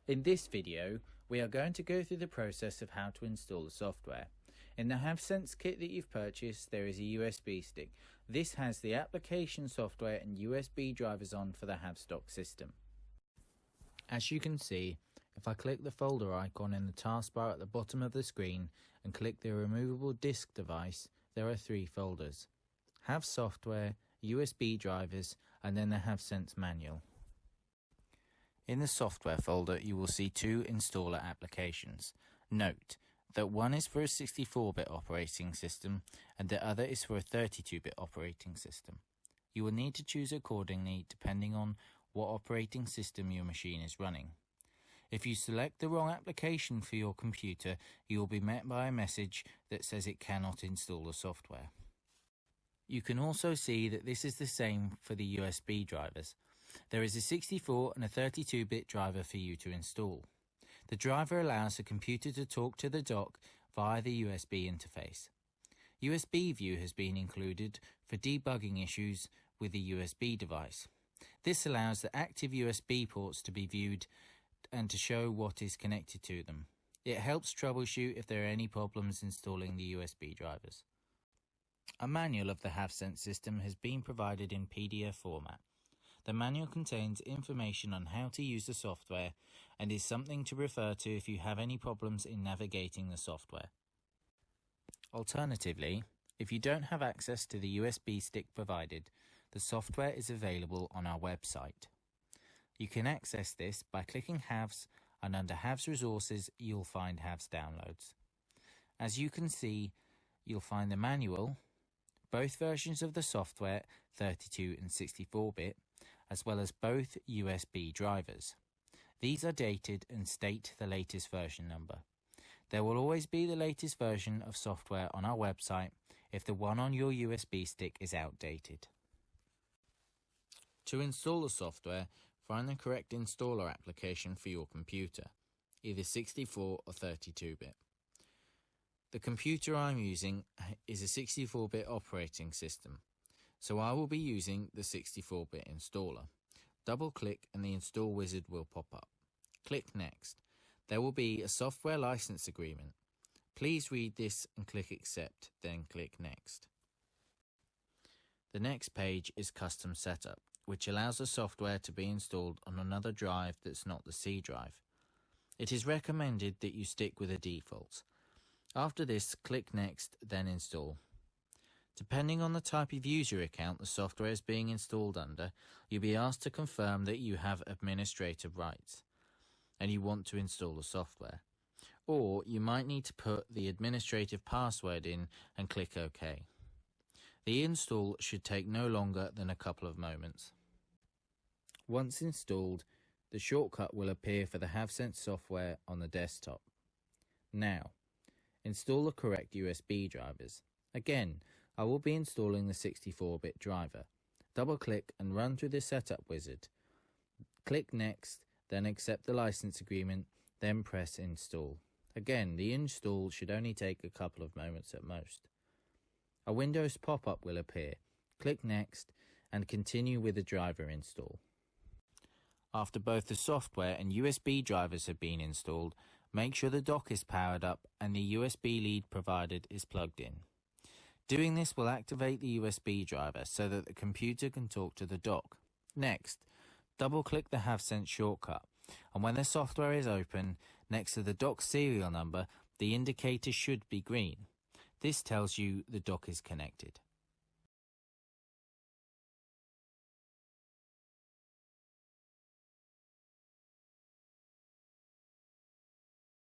In this video, we are going to go through the process of how to install the software. In the HAVSense kit that you've purchased, there is a USB stick. This has the application software and USB drivers on for the HAVStock system. As you can see, if I click the folder icon in the taskbar at the bottom of the screen and click the removable disk device, there are 3 folders: HAV software, USB drivers, and then the HAVSense manual. In the software folder, you will see 2 installer applications. Note that one is for a 64-bit operating system and the other is for a 32-bit operating system. You will need to choose accordingly depending on what operating system your machine is running. If you select the wrong application for your computer, you will be met by a message that says it cannot install the software. You can also see that this is the same for the USB drivers. There is a 64 and a 32-bit driver for you to install. The driver allows the computer to talk to the dock via the USB interface. USB View has been included for debugging issues with the USB device. This allows the active USB ports to be viewed and to show what is connected to them. It helps troubleshoot if there are any problems installing the USB drivers. A manual of the HAVSense system has been provided in PDF format. The manual contains information on how to use the software and is something to refer to if you have any problems in navigating the software. Alternatively, if you don't have access to the USB stick provided, the software is available on our website. You can access this by clicking HAVS, and under HAVS Resources you'll find HAVS Downloads. As you can see, you'll find the manual, both versions of the software, 32 and 64-bit, as well as both USB drivers. These are dated and state the latest version number. There will always be the latest version of software on our website if the one on your USB stick is outdated. To install the software, find the correct installer application for your computer, either 64 or 32-bit. The computer I'm using is a 64-bit operating system, so I will be using the 64-bit installer. Double-click and the install wizard will pop up. Click Next. There will be a software license agreement. Please read this and click Accept, then click Next. The next page is Custom Setup, which allows the software to be installed on another drive that's not the C drive. It is recommended that you stick with a default. After this, click Next, then Install. Depending on the type of user account the software is being installed under, you'll be asked to confirm that you have administrative rights and you want to install the software. Or you might need to put the administrative password in and click OK. The install should take no longer than a couple of moments. Once installed, the shortcut will appear for the HAVSense software on the desktop. Now, install the correct USB drivers. Again, I will be installing the 64-bit driver. Double-click and run through the setup wizard. Click Next, then accept the license agreement, then press Install. Again, the install should only take a couple of moments at most. A Windows pop-up will appear. Click Next and continue with the driver install. After both the software and USB drivers have been installed, make sure the dock is powered up and the USB lead provided is plugged in. Doing this will activate the USB driver so that the computer can talk to the dock. Next, double-click the HAVSense shortcut, and when the software is open, next to the dock serial number, the indicator should be green. This tells you the dock is connected.